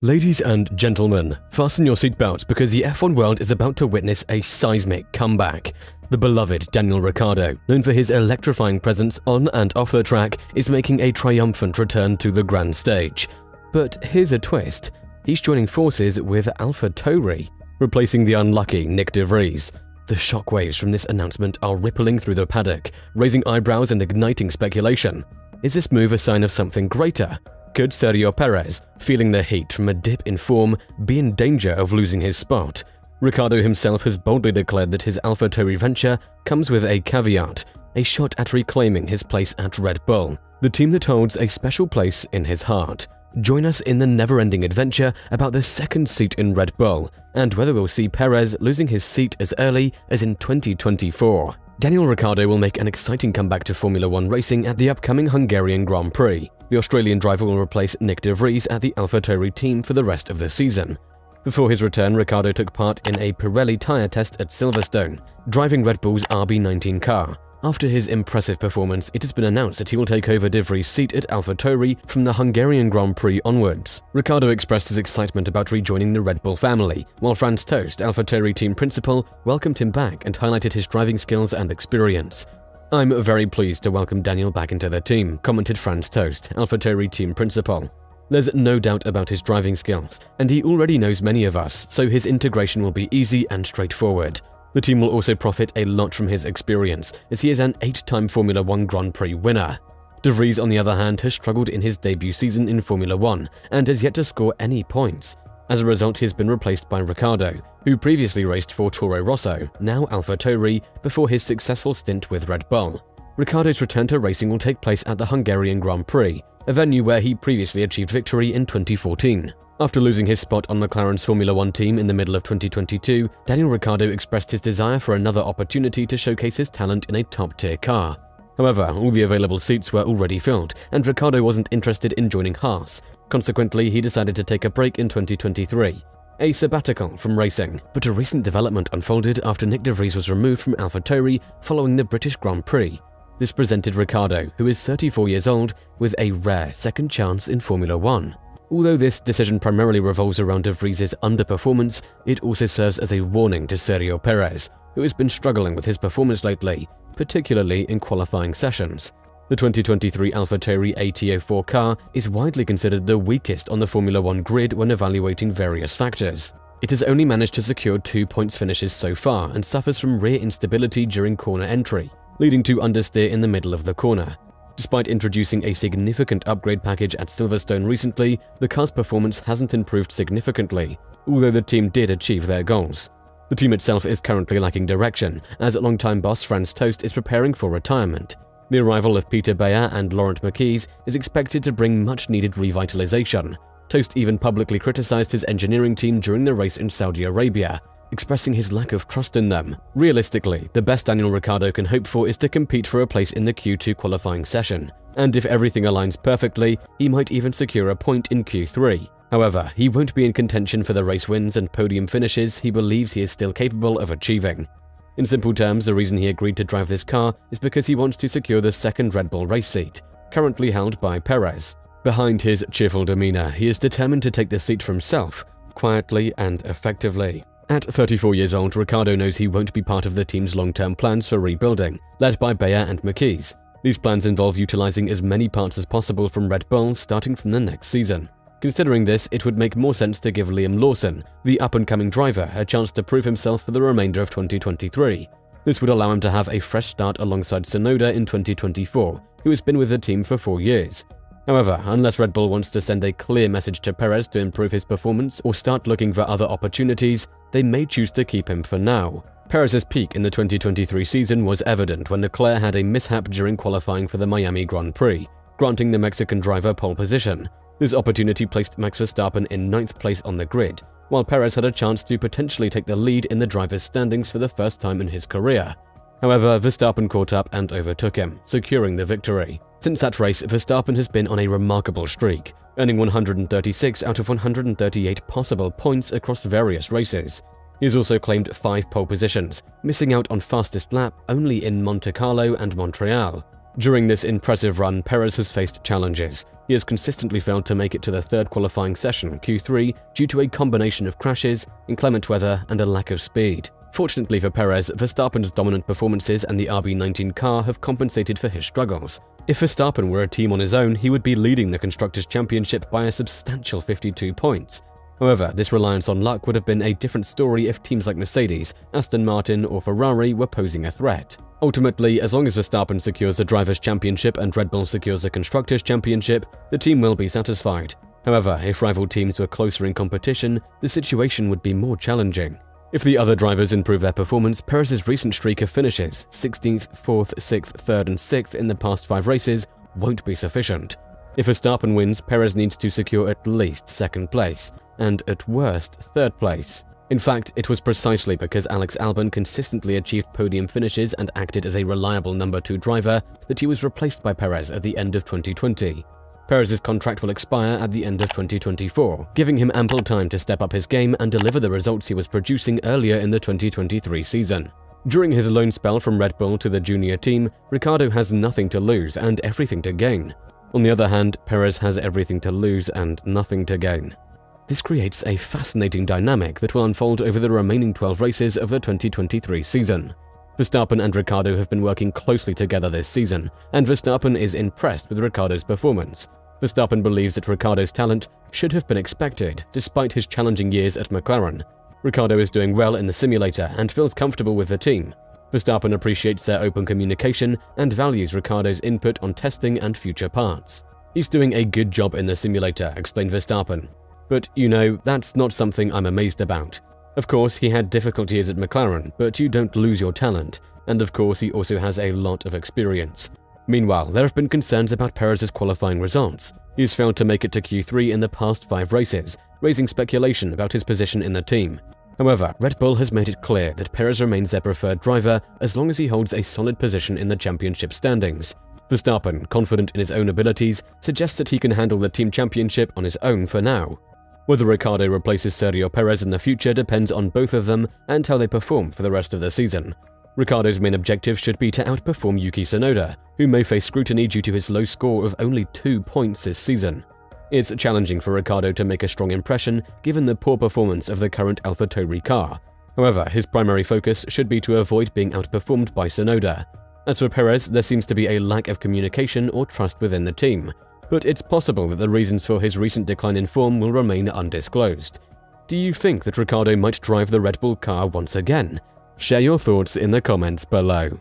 Ladies and gentlemen, fasten your seatbelts because the F1 world is about to witness a seismic comeback. The beloved Daniel Ricciardo, known for his electrifying presence on and off the track, is making a triumphant return to the grand stage. But here's a twist. He's joining forces with AlphaTauri, replacing the unlucky Nyck De Vries. The shockwaves from this announcement are rippling through the paddock, raising eyebrows and igniting speculation. Is this move a sign of something greater? Could Sergio Perez, feeling the heat from a dip in form, be in danger of losing his spot? Ricciardo himself has boldly declared that his AlphaTauri venture comes with a caveat, a shot at reclaiming his place at Red Bull, the team that holds a special place in his heart. Join us in the never-ending adventure about the second seat in Red Bull, and whether we'll see Perez losing his seat as early as in 2024. Daniel Ricciardo will make an exciting comeback to Formula One racing at the upcoming Hungarian Grand Prix. The Australian driver will replace Nyck De Vries at the AlphaTauri team for the rest of the season. Before his return, Ricciardo took part in a Pirelli tyre test at Silverstone, driving Red Bull's RB19 car. After his impressive performance, it has been announced that he will take over De Vries' seat at AlphaTauri from the Hungarian Grand Prix onwards. Ricciardo expressed his excitement about rejoining the Red Bull family, while Franz Tost, AlphaTauri team principal, welcomed him back and highlighted his driving skills and experience. "I'm very pleased to welcome Daniel back into the team," commented Franz Tost, AlphaTauri team principal. "There's no doubt about his driving skills, and he already knows many of us, so his integration will be easy and straightforward. The team will also profit a lot from his experience, as he is an 8-time Formula One Grand Prix winner." De Vries, on the other hand, has struggled in his debut season in Formula One and has yet to score any points. As a result, he has been replaced by Ricciardo, who previously raced for Toro Rosso, now AlphaTauri, before his successful stint with Red Bull. Ricciardo's return to racing will take place at the Hungarian Grand Prix, a venue where he previously achieved victory in 2014. After losing his spot on McLaren's Formula One team in the middle of 2022, Daniel Ricciardo expressed his desire for another opportunity to showcase his talent in a top-tier car. However, all the available seats were already filled, and Ricciardo wasn't interested in joining Haas. Consequently, he decided to take a break in 2023. A sabbatical from racing. But a recent development unfolded after Nyck De Vries was removed from AlphaTauri following the British Grand Prix. This presented Ricciardo, who is 34 years old, with a rare second chance in Formula One. Although this decision primarily revolves around De Vries' underperformance, it also serves as a warning to Sergio Perez, who has been struggling with his performance lately, particularly in qualifying sessions. The 2023 AlphaTauri AT04 car is widely considered the weakest on the Formula One grid when evaluating various factors. It has only managed to secure 2 points finishes so far and suffers from rear instability during corner entry, leading to understeer in the middle of the corner. Despite introducing a significant upgrade package at Silverstone recently, the car's performance hasn't improved significantly, although the team did achieve their goals. The team itself is currently lacking direction, as longtime boss Franz Tost is preparing for retirement. The arrival of Peter Bayer and Laurent Marquez is expected to bring much-needed revitalization. Tost even publicly criticized his engineering team during the race in Saudi Arabia, expressing his lack of trust in them. Realistically, the best Daniel Ricciardo can hope for is to compete for a place in the Q2 qualifying session, and if everything aligns perfectly, he might even secure a point in Q3. However, he won't be in contention for the race wins and podium finishes he believes he is still capable of achieving. In simple terms, the reason he agreed to drive this car is because he wants to secure the second Red Bull race seat, currently held by Perez. Behind his cheerful demeanor, he is determined to take the seat for himself, quietly and effectively. At 34 years old, Ricciardo knows he won't be part of the team's long-term plans for rebuilding, led by Bayer and Marquez. These plans involve utilizing as many parts as possible from Red Bull starting from the next season. Considering this, it would make more sense to give Liam Lawson, the up-and-coming driver, a chance to prove himself for the remainder of 2023. This would allow him to have a fresh start alongside Tsunoda in 2024, who has been with the team for 4 years. However, unless Red Bull wants to send a clear message to Perez to improve his performance or start looking for other opportunities, they may choose to keep him for now. Perez's peak in the 2023 season was evident when Leclerc had a mishap during qualifying for the Miami Grand Prix, granting the Mexican driver pole position. This opportunity placed Max Verstappen in 9th place on the grid, while Perez had a chance to potentially take the lead in the driver's standings for the first time in his career. However, Verstappen caught up and overtook him, securing the victory. Since that race, Verstappen has been on a remarkable streak, earning 136 out of 138 possible points across various races. He has also claimed 5 pole positions, missing out on fastest lap only in Monte Carlo and Montreal. During this impressive run, Perez has faced challenges. He has consistently failed to make it to the third qualifying session, Q3, due to a combination of crashes, inclement weather, and a lack of speed. Fortunately for Perez, Verstappen's dominant performances and the RB19 car have compensated for his struggles. If Verstappen were a team on his own, he would be leading the Constructors' Championship by a substantial 52 points. However, this reliance on luck would have been a different story if teams like Mercedes, Aston Martin, or Ferrari were posing a threat. Ultimately, as long as Verstappen secures the Drivers' Championship and Red Bull secures the Constructors' Championship, the team will be satisfied. However, if rival teams were closer in competition, the situation would be more challenging. If the other drivers improve their performance, Perez's recent streak of finishes, 16th, 4th, 6th, 3rd, and 6th in the past 5 races, won't be sufficient. If Verstappen wins, Perez needs to secure at least 2nd place, and at worst, 3rd place. In fact, it was precisely because Alex Albon consistently achieved podium finishes and acted as a reliable number 2 driver that he was replaced by Perez at the end of 2020. Perez's contract will expire at the end of 2024, giving him ample time to step up his game and deliver the results he was producing earlier in the 2023 season. During his loan spell from Red Bull to the junior team, Ricciardo has nothing to lose and everything to gain. On the other hand, Perez has everything to lose and nothing to gain. This creates a fascinating dynamic that will unfold over the remaining 12 races of the 2023 season. Verstappen and Ricciardo have been working closely together this season, and Verstappen is impressed with Ricciardo's performance. Verstappen believes that Ricciardo's talent should have been expected, despite his challenging years at McLaren. Ricciardo is doing well in the simulator and feels comfortable with the team. Verstappen appreciates their open communication and values Ricciardo's input on testing and future parts. He's doing a good job in the simulator, explained Verstappen. But, that's not something I'm amazed about. Of course, he had difficulties at McLaren, but you don't lose your talent, and of course he also has a lot of experience. Meanwhile, there have been concerns about Perez's qualifying results. He's failed to make it to Q3 in the past 5 races, raising speculation about his position in the team. However, Red Bull has made it clear that Perez remains their preferred driver as long as he holds a solid position in the championship standings. Verstappen, confident in his own abilities, suggests that he can handle the team championship on his own for now. Whether Ricciardo replaces Sergio Perez in the future depends on both of them and how they perform for the rest of the season. Ricciardo's main objective should be to outperform Yuki Tsunoda, who may face scrutiny due to his low score of only 2 points this season. It's challenging for Ricciardo to make a strong impression given the poor performance of the current AlphaTauri car. However, his primary focus should be to avoid being outperformed by Tsunoda. As for Perez, there seems to be a lack of communication or trust within the team, but it's possible that the reasons for his recent decline in form will remain undisclosed. Do you think that Ricciardo might drive the Red Bull car once again? Share your thoughts in the comments below.